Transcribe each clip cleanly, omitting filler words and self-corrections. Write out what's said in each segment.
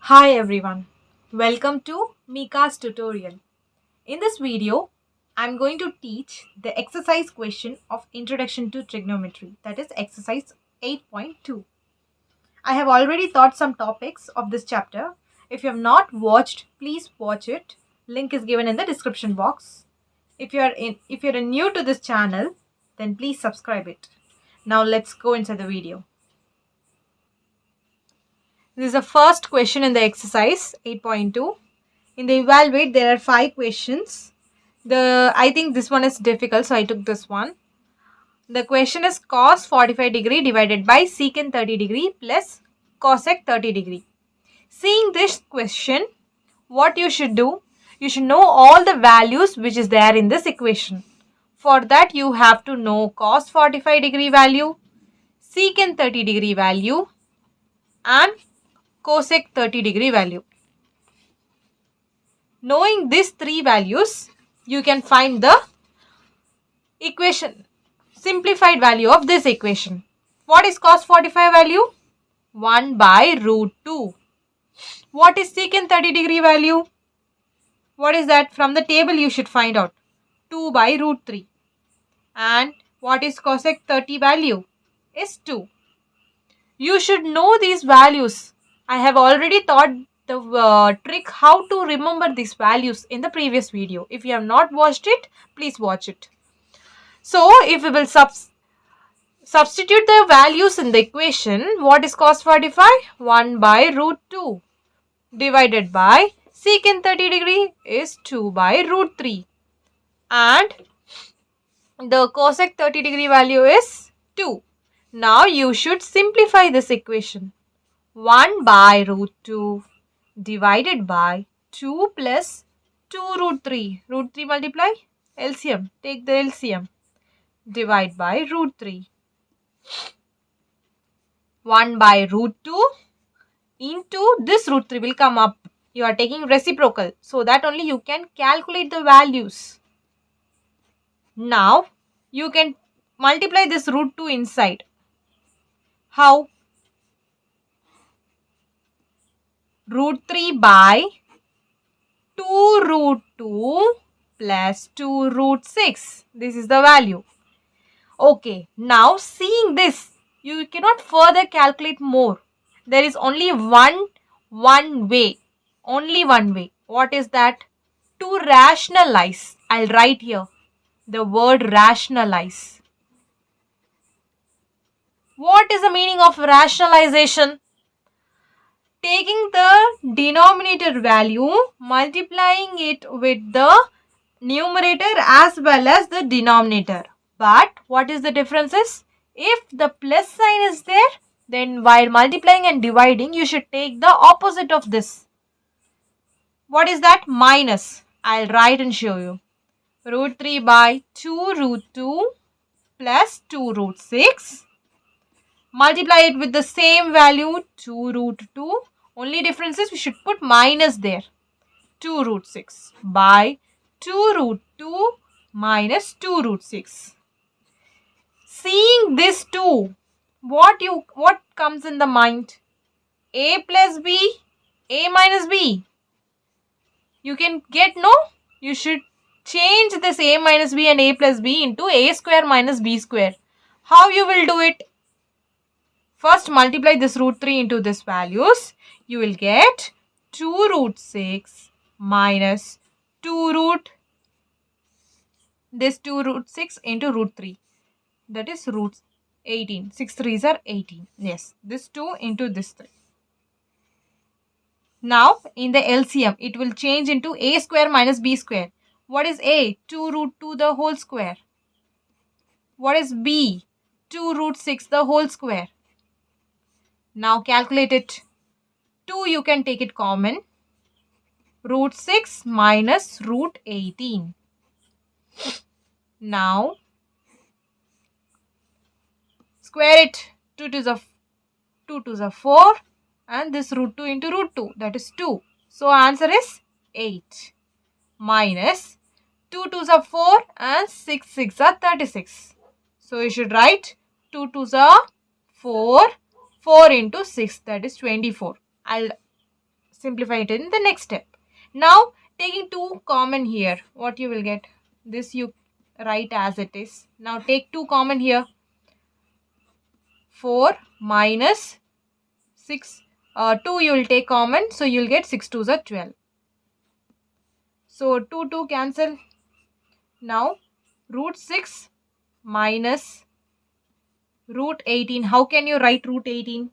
Hi everyone, welcome to Mika's tutorial. In this video, I'm going to teach the exercise question of Introduction to Trigonometry, that is exercise 8.2. I have already taught some topics of this chapter. If you have not watched, please watch it. Link is given in the description box. If you're new to this channel, then please subscribe it. Now let's go inside the video. This is the first question in the exercise 8.2. In the evaluate, there are 5 questions. I think this one is difficult, so I took this one. The question is cos 45 degree divided by secant 30 degree plus cosec 30 degree. Seeing this question, what you should do? You should know all the values which is there in this equation. For that, you have to know cos 45 degree value, secant 30 degree value and cosec 30 degree value. Knowing these 3 values, you can find the equation, simplified value of this equation. What is cos 45 value? 1 by root 2. What is secant 30 degree value? What is that? From the table you should find out. 2 by root 3. And what is cosec 30 value? Is 2. You should know these values. I have already taught the trick how to remember these values in the previous video. If you have not watched it, please watch it. So, if we will substitute the values in the equation, what is cos 45? 1 by root 2 divided by secant 30 degree is 2 by root 3 and the cosec 30 degree value is 2. Now, you should simplify this equation. 1 by root 2 divided by 2 plus 2 root 3. Root 3 multiply LCM. Take the LCM. Divide by root 3. 1 by root 2 into this root 3 will come up. You are taking reciprocal. So that only you can calculate the values. Now, you can multiply this root 2 inside. How? Root 3 by 2 root 2 plus 2 root 6. This is the value. Okay, now seeing this, you cannot further calculate more. There is only one way. Only one way. What is that? To rationalize. I'll write here the word rationalize. What is the meaning of rationalization? Taking the denominator value, multiplying it with the numerator as well as the denominator. But what is the differences? If the plus sign is there, then while multiplying and dividing, you should take the opposite of this. What is that? Minus. I'll write and show you. Root 3 by 2 root 2 plus 2 root 6. Multiply it with the same value, 2 root 2. Only difference is we should put minus there. 2 root 6 by 2 root 2 minus 2 root 6. Seeing this 2, what comes in the mind? A plus B, A minus B. You can get, no? You should change this A minus B and A plus B into A square minus B square. How you will do it? First multiply this root 3 into this values. You will get 2 root 6 minus 2 root 6 into root 3. That is root 18. 6 3s are 18. Yes, this 2 into this 3. Now, in the LCM, it will change into A square minus B square. What is A? 2 root 2 the whole square. What is B? 2 root 6 the whole square. Now, calculate it. 2 you can take it common. Root 6 minus root 18. Now, square it. 2 to the 4 and this root 2 into root 2, that is 2. So, answer is 8 minus 2 to the 4 and 6 6 are 36. So, you should write 2 to the 4, 4 into 6, that is 24. I'll simplify it in the next step. Now taking 2 common here, what you will get? This you write as it is. Now take 2 common here. 4 minus 6, 2 you will take common, so you will get 6 2s are 12. So 2 cancel. Now root 6 minus root 18. How can you write root 18?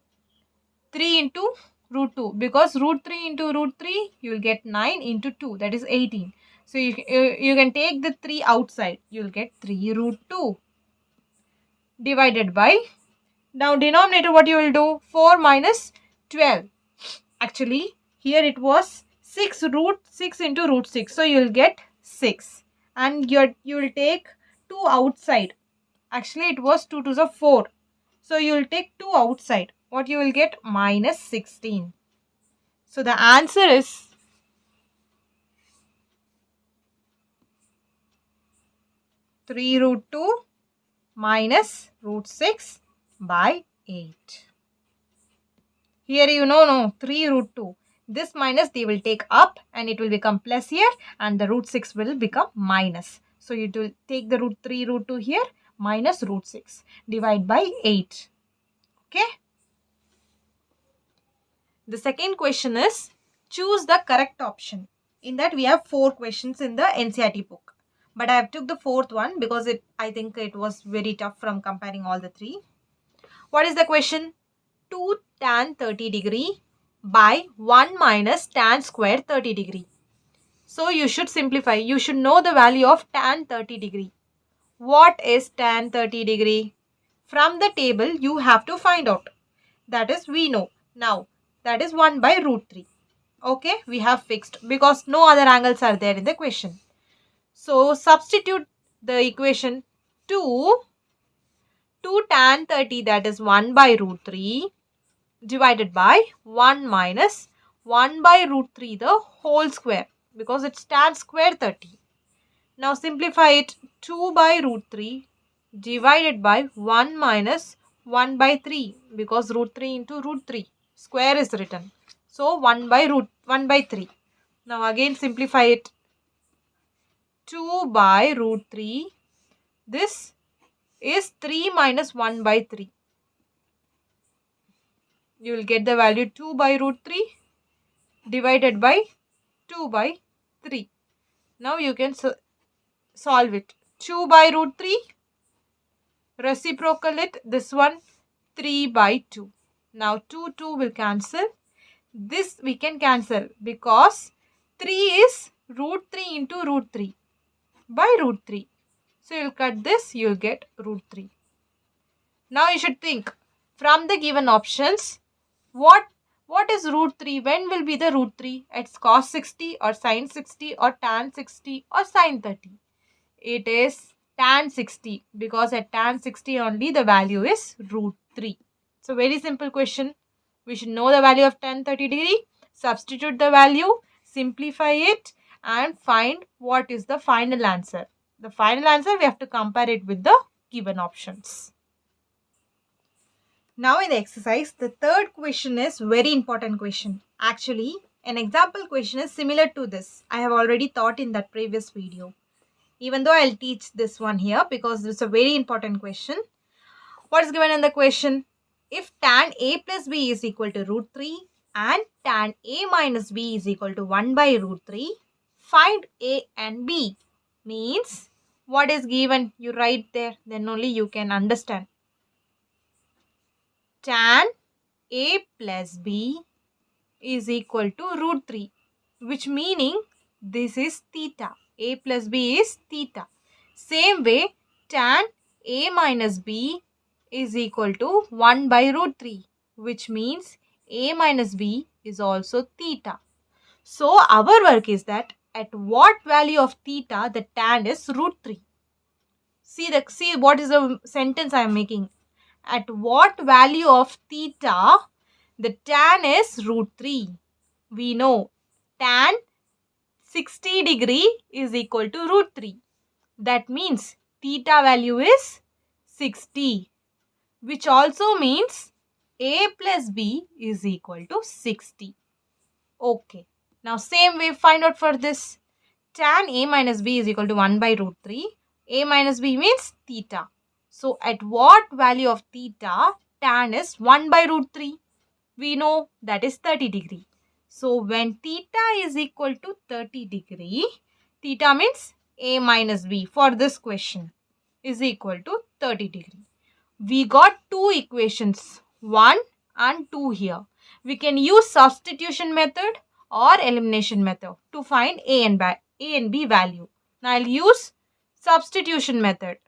3 into root 2, because root 3 into root 3 you will get 9 into 2, that is 18. So you can take the 3 outside, you will get 3 root 2 divided by, now denominator what you will do? 4 minus 12. Actually here it was 6 root 6 into root 6, so you will get 6, and you will take 2 outside. Actually it was 2 2s are 4, so you will take 2 outside. What you will get? Minus 16. So the answer is three root 2 minus root 6 by 8. Here you know, no, 3 root 2. This minus they will take up and it will become plus here, and the root 6 will become minus. So you will take the root 3 root 2 here minus root 6. Divide by 8. Okay. The second question is choose the correct option. In that we have 4 questions in the NCERT book. But I have took the 4th one because I think it was very tough from comparing all the 3. What is the question? 2 tan 30 degree by 1 minus tan square 30 degree. So you should simplify. You should know the value of tan 30 degree. What is tan 30 degree? From the table you have to find out. That is we know. Now that is 1 by root 3. Okay, we have fixed because no other angles are there in the question. So substitute the equation 2 tan 30, that is 1 by root 3 divided by 1 minus 1 by root 3 the whole square, because it's tan square 30. Now simplify it. 2 by root 3 divided by 1 minus 1 by 3, because root 3 into root 3 square is written. So 1 by 3. Now again simplify it. 2 by root 3. This is 3 minus 1 by 3. You will get the value 2 by root 3 divided by 2 by 3. Now you can solve it. 2 by root 3. Reciprocal it. This one 3 by 2. Now 2 will cancel. This we can cancel because 3 is root 3 into root 3 by root 3. So you will cut this, you will get root 3. Now you should think from the given options, what is root 3? When will be the root 3? It's cos 60 or sin 60 or tan 60 or sin 30. It is tan 60, because at tan 60 only the value is root 3. So very simple question. We should know the value of tan 30 degree, substitute the value, simplify it and find what is the final answer. The final answer we have to compare it with the given options. Now in the exercise, the third question is very important question. Actually, an example question is similar to this. I have already taught in that previous video. Even though I'll teach this one here because it's a very important question. What is given in the question? If tan a plus b is equal to root 3 and tan a minus b is equal to 1 by root 3, find a and b. Means what is given? You write there, then only you can understand. Tan a plus b is equal to root 3, which meaning this is theta. A plus b is theta. Same way, tan a minus b is equal to 1 by root 3, which means a minus b is also theta. So our work is that at what value of theta the tan is root 3. See what is the sentence I am making. At what value of theta the tan is root 3. We know tan 60 degree is equal to root 3. That means theta value is 60, which also means a plus b is equal to 60. Okay. Now same way find out for this. Tan A minus B is equal to 1 by root 3. A minus B means theta. So at what value of theta tan is 1 by root 3? We know that is 30 degree. So when theta is equal to 30 degree, theta means A minus B for this question is equal to 30 degree. We got two equations, 1 and 2 here. We can use substitution method or elimination method to find A and B value. Now I'll use substitution method.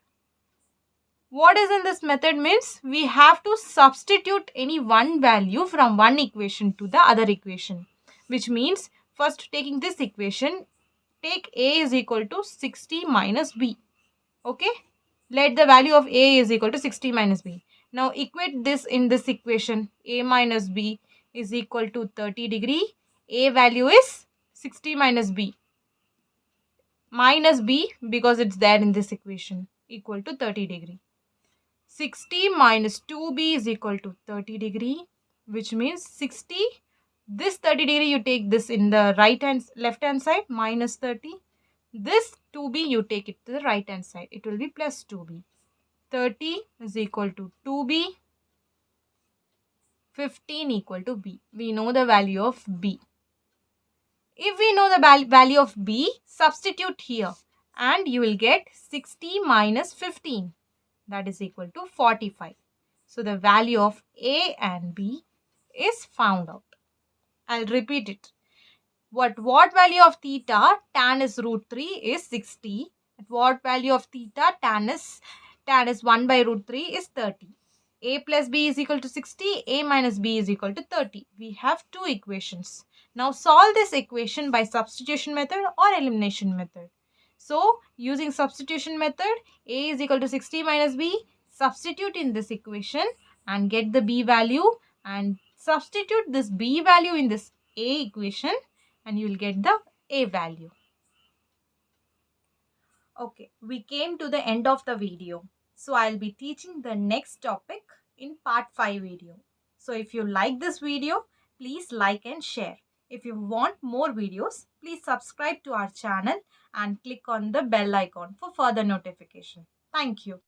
What is in this method means we have to substitute any one value from one equation to the other equation, which means first taking this equation, take A is equal to 60 minus B. Okay, let the value of A is equal to 60 minus B. Now equate this in this equation. A minus B is equal to 30 degree. A value is 60 minus B because it's there in this equation, equal to 30 degree. 60 minus 2b is equal to 30 degree, which means 60. This 30 degree you take this in the left hand side, minus 30. This 2b you take it to the right hand side. It will be plus 2b. 30 is equal to 2b. 15 equal to b. We know the value of b. If we know the value of b, substitute here and you will get 60 minus 15. That is equal to 45. So the value of A and B is found out. I'll repeat it. What value of theta tan is root 3 is 60. At what value of theta tan is 1 by root 3 is 30. A plus B is equal to 60. A minus B is equal to 30. We have two equations. Now solve this equation by substitution method or elimination method. So using substitution method, A is equal to 60 minus B. Substitute in this equation and get the B value and substitute this B value in this A equation and you will get the A value. Okay, we came to the end of the video. So I'll be teaching the next topic in part 5 video. So if you like this video, please like and share. If you want more videos, please subscribe to our channel and click on the bell icon for further notification. Thank you.